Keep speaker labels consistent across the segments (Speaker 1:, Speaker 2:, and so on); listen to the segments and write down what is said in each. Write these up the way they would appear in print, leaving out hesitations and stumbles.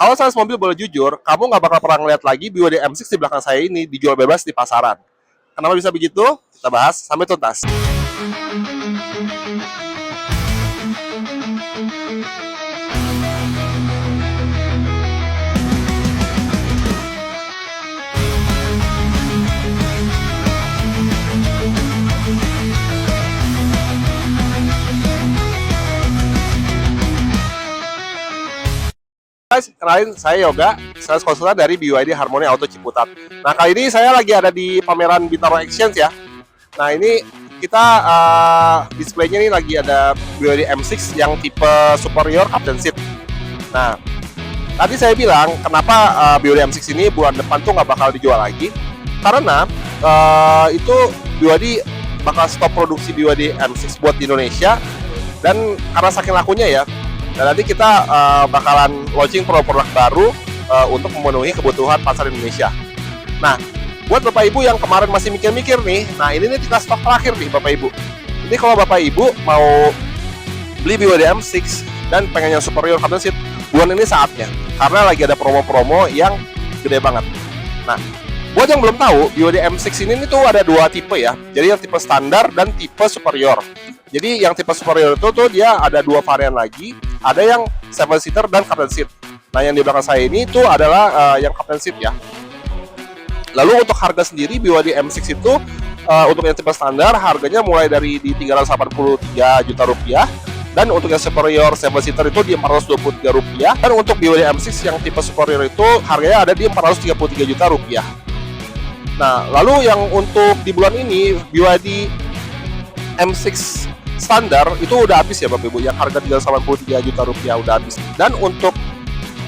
Speaker 1: Kalau sales mobil boleh jujur, kamu nggak bakal pernah ngeliat lagi BYD M6 di belakang saya ini dijual bebas di pasaran. Kenapa bisa begitu? Kita bahas sampai tuntas. Guys, kenalin saya Yoga, sales konsultan dari BYD Harmony Auto Ciputat. Nah, kali ini saya lagi ada di pameran Bintaro Exchange ya. Nah, ini kita displaynya nih lagi ada BYD M6 yang tipe superior captain seat. Nah, tadi saya bilang kenapa BYD M6 ini bulan depan tuh nggak bakal dijual lagi, karena itu BYD bakal stop produksi BYD M6 buat di Indonesia, dan karena saking lakunya ya. Dan nanti kita bakalan launching produk-produk baru untuk memenuhi kebutuhan pasar Indonesia. Nah, buat Bapak Ibu yang kemarin masih mikir-mikir nih, nah ini nih kita stok terakhir nih Bapak Ibu. Ini kalau Bapak Ibu mau beli BYD M6 dan pengen yang superior captain seat, bulan ini saatnya. Karena lagi ada promo-promo yang gede banget. Nah, buat yang belum tahu, BYD M6 ini tuh ada dua tipe ya. Jadi yang tipe standar dan tipe superior. Jadi yang tipe superior itu tuh dia ada dua varian lagi. Ada yang 7 seater dan captain seat. Nah, yang di belakang saya ini tuh adalah yang captain seat ya. Lalu untuk harga sendiri BYD M6 itu untuk yang tipe standar harganya mulai dari di 383 juta rupiah, dan untuk yang superior 7 seater itu di 423 rupiah, dan untuk BYD M6 yang tipe superior itu harganya ada di 433 juta rupiah. Nah, lalu yang untuk di bulan ini BYD M6 standar itu udah habis ya Bapak Ibu, yang harga 383 juta rupiah udah habis. Dan untuk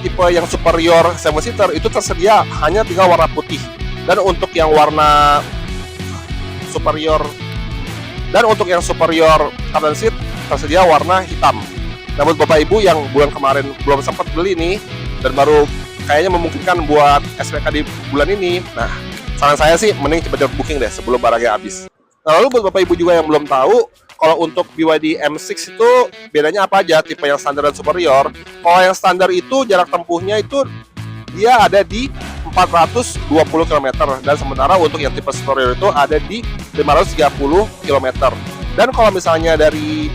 Speaker 1: tipe yang superior 7 seater itu tersedia hanya tinggal warna putih. Dan untuk yang warna superior captain seat tersedia warna hitam. Namun Bapak Ibu yang bulan kemarin belum sempat beli nih dan baru kayaknya memungkinkan buat SPK di bulan ini, nah saran saya sih mending cepat-cepat booking deh sebelum barangnya habis. Nah, lalu buat Bapak Ibu juga yang belum tahu, kalau untuk BYD M6 itu bedanya apa aja tipe yang standar dan superior. Kalau yang standar itu jarak tempuhnya itu dia ada di 420 km, dan sementara untuk yang tipe superior itu ada di 530 km. Dan kalau misalnya dari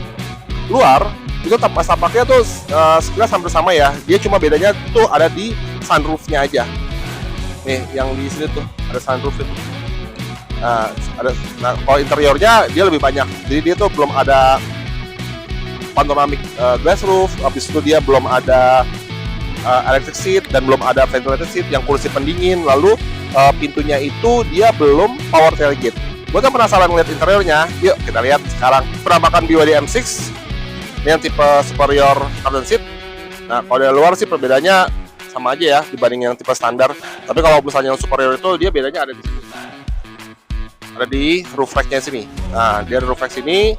Speaker 1: luar itu tampaknya tuh sekilas hampir sama ya. Dia cuma bedanya tuh ada di sunroofnya aja. Nih yang di sini tuh ada sunroof itu. Nah, kalau interiornya dia lebih banyak. Jadi dia tuh belum ada panoramic glass roof. Habis itu dia belum ada electric seat dan belum ada ventilated seat yang kursi pendingin. Lalu pintunya itu dia belum power tailgate. Buat yang penasaran ngeliat interiornya, yuk kita lihat sekarang penampakan BYD M6. Ini yang tipe superior captain seat. Nah, kalau dari luar sih perbedaannya sama aja ya dibanding yang tipe standar. Tapi kalau misalnya yang superior itu dia bedanya ada di sini. Ada di roof racknya sini. Nah, dia ada roof rack sini.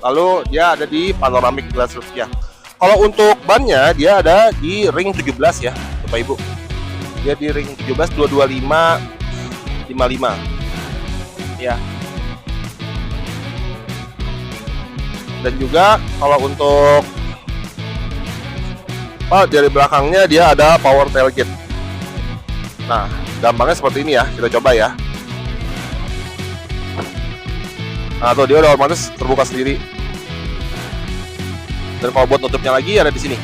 Speaker 1: Lalu dia ada di panoramic glass roofnya. Kalau untuk bannya dia ada di ring 17 ya, Bapak Ibu. Dia di ring 17 225 55. Ya. Dan juga kalau untuk dari belakangnya dia ada power tailgate. Nah, gampangnya seperti ini ya, kita coba ya. Nah, tuh dia udah otomatis terbuka sendiri. Dan kalau buat tutupnya lagi ada di sini.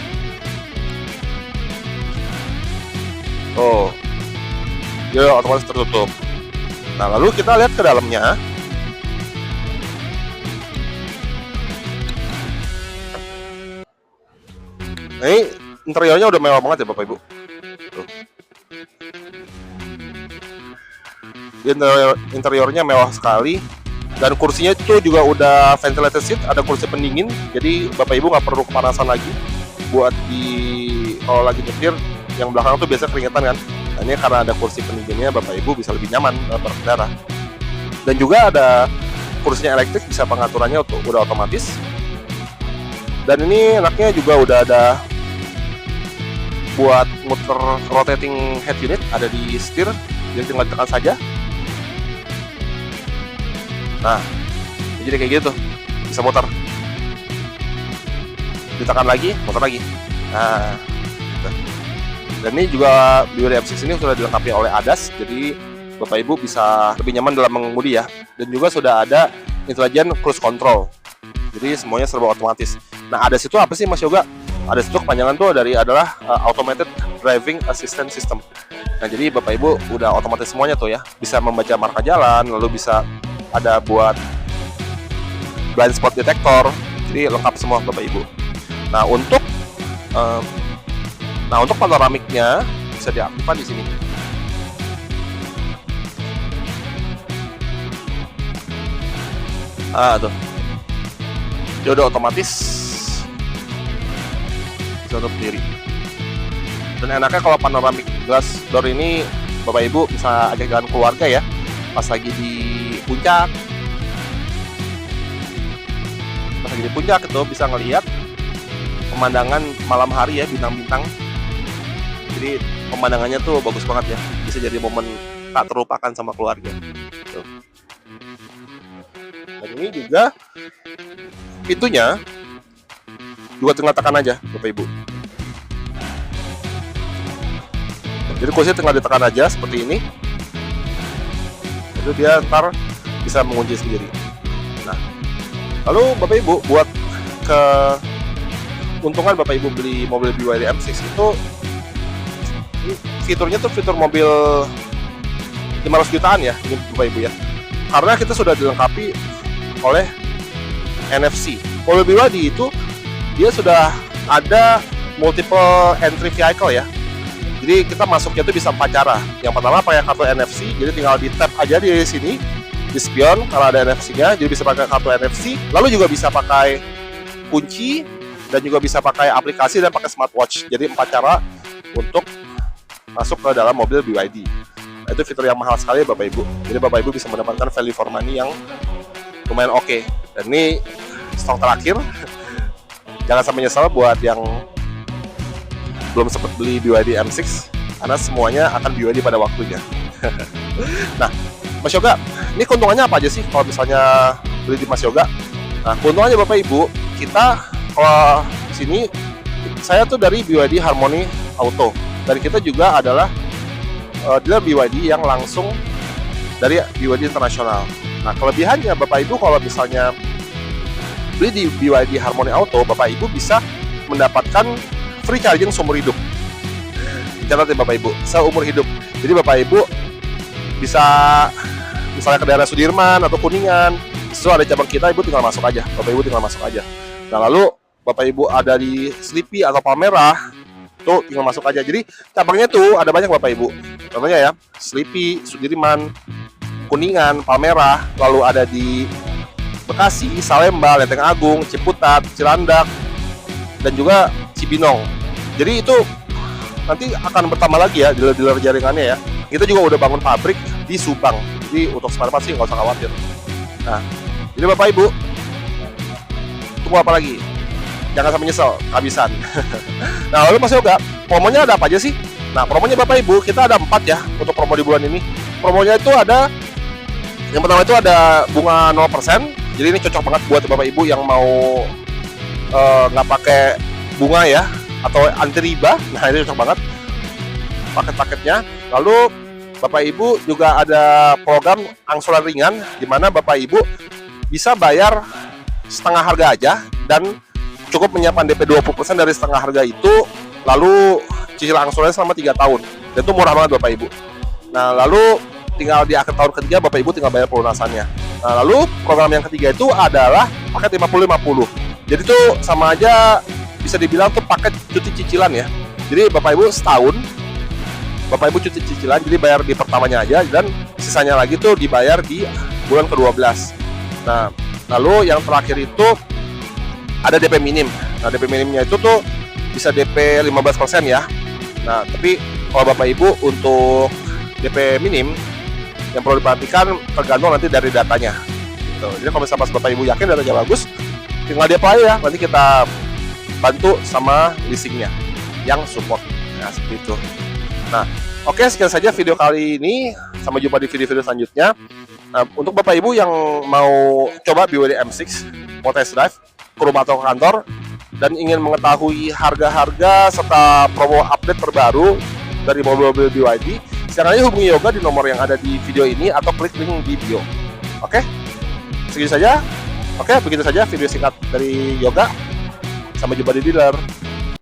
Speaker 1: Oh, dia otomatis tertutup. Nah, lalu kita lihat ke dalamnya. Nah, ini interiornya udah mewah banget ya Bapak Ibu. Tuh. Interiornya mewah sekali, dan kursinya itu juga udah ventilated seat, ada kursi pendingin, jadi Bapak Ibu nggak perlu kepanasan lagi buat kalau lagi nyetir. Yang belakang tuh biasa keringetan kan. Nah, ini karena ada kursi pendinginnya, Bapak Ibu bisa lebih nyaman berkendara. Dan juga ada kursinya elektrik, bisa pengaturannya udah otomatis. Dan ini enaknya juga udah ada buat muter rotating head unit, ada di setir, jadi tinggal tekan saja. Nah, jadi kayak gitu, bisa muter. Ditekan lagi, muter lagi. Nah, gitu. Dan ini juga BYD M6 ini sudah dilengkapi oleh ADAS, jadi Bapak Ibu bisa lebih nyaman dalam mengemudi ya. Dan juga sudah ada Intelligent Cruise Control, jadi semuanya serba otomatis. Nah, ADAS itu apa sih Mas Yoga? ADAS itu kepanjangan tuh adalah Automated Driving Assistance System. Nah, jadi Bapak Ibu udah otomatis semuanya tuh ya, bisa membaca marka jalan, lalu bisa ada buat blind spot detector, jadi lengkap semua Bapak Ibu. Nah, untuk panoramiknya bisa diaktifkan di sini. Tuh, dia udah otomatis bisa tutup sendiri. Dan enaknya kalau panoramic glass door ini Bapak Ibu bisa ajak jalan keluarga ya, pas lagi di puncak. Itu bisa ngelihat pemandangan malam hari ya, bintang-bintang. Jadi pemandangannya tuh bagus banget ya, bisa jadi momen tak terlupakan sama keluarga. Tuh. Dan ini juga pintunya juga tinggal tekan aja Bapak Ibu. Jadi kunci tinggal ditekan aja seperti ini, itu dia ntar bisa mengunci sendiri. Nah, lalu Bapak Ibu buat keuntungan Bapak Ibu beli mobil BYD M6 itu, fiturnya tuh fitur mobil 500 jutaan ya ini Bapak Ibu ya, karena kita sudah dilengkapi oleh NFC. Mobil BYD itu dia sudah ada multiple entry vehicle ya. Jadi kita masuknya itu bisa 4 cara. Yang pertama pakai kartu NFC, jadi tinggal di tap aja di sini, di spion kalau ada NFC-nya, jadi bisa pakai kartu NFC. Lalu juga bisa pakai kunci dan juga bisa pakai aplikasi dan pakai smartwatch. Jadi 4 cara untuk masuk ke dalam mobil BYD. Nah, itu fitur yang mahal sekali Bapak Ibu. Jadi Bapak Ibu bisa mendapatkan value for money yang lumayan oke. Dan ini stok terakhir. Jangan sampai nyesal buat yang belum sempat beli BYD M6, karena semuanya akan BYD pada waktunya. Nah, Mas Yoga, ini keuntungannya apa aja sih kalau misalnya beli di Mas Yoga? Nah, keuntungannya Bapak Ibu, kita kalau sini, saya tuh dari BYD Harmony Auto, dan kita juga adalah dealer BYD yang langsung dari BYD Internasional. Nah, kelebihannya Bapak Ibu kalau misalnya beli di BYD Harmony Auto, Bapak Ibu bisa mendapatkan free charging seumur hidup. Catat ya Bapak Ibu, seumur hidup. Jadi Bapak Ibu bisa misalnya ke daerah Sudirman atau Kuningan, itu ada cabang kita, Ibu tinggal masuk aja. Bapak Ibu tinggal masuk aja. Nah, lalu Bapak Ibu ada di Sleepy atau Palmerah, tuh tinggal masuk aja. Jadi cabangnya tuh ada banyak Bapak Ibu. Contohnya ya, Sleepy, Sudirman, Kuningan, Palmerah, lalu ada di Bekasi, Salemba, Lenteng Agung, Ciputat, Cilandak, dan juga Cibinong. Jadi itu nanti akan bertambah lagi ya dealer-dealer jaringannya ya. Kita juga udah bangun pabrik di Subang. Jadi untuk spare part sih nggak usah khawatir. Nah, jadi Bapak Ibu, tunggu apa lagi? Jangan sampai nyesel, kehabisan. Nah, lalu Mas Yoga, promonya ada apa aja sih? Nah, promonya Bapak Ibu, kita ada 4 ya untuk promo di bulan ini. Promonya itu ada, yang pertama itu ada bunga 0%. Jadi ini cocok banget buat Bapak Ibu yang mau nggak pakai bunga ya, atau anti riba. Nah, ini cocok banget paket-paketnya. Lalu Bapak Ibu juga ada program angsuran ringan, di mana Bapak Ibu bisa bayar setengah harga aja dan cukup menyiapkan DP 20% dari setengah harga itu, lalu cicilan angsurannya selama 3 tahun. Dan itu murah banget Bapak Ibu. Nah, lalu tinggal di akhir tahun ketiga Bapak Ibu tinggal bayar pelunasannya. Nah, lalu program yang ketiga itu adalah paket 50-50. Jadi itu sama aja bisa dibilang tuh paket cuti cicilan ya. Jadi Bapak Ibu setahun, Bapak Ibu cuti cicilan, jadi bayar di pertamanya aja dan sisanya lagi tuh dibayar di bulan ke-12. Nah, lalu yang terakhir itu ada DP minim. Nah, DP minimnya itu tuh bisa DP 15% ya. Nah, tapi kalau Bapak Ibu untuk DP minim yang perlu diperhatikan tergantung nanti dari datanya. Gitu. Jadi kalau misalnya Bapak Ibu yakin datanya bagus, tinggal di apply ya, nanti kita bantu sama leasingnya yang support. Nah, seperti itu. Nah, oke, sekian saja video kali ini. Sampai jumpa di video-video selanjutnya. Nah, untuk Bapak Ibu yang mau coba BYD M6, mau test drive ke rumah atau ke kantor, dan ingin mengetahui harga-harga serta promo update terbaru dari mobil-mobil BYD, silakan aja hubungi Yoga di nomor yang ada di video ini atau klik link di bio. Oke, segitu saja. Oke, begitu saja video singkat dari Yoga. Sampai jumpa di dealer.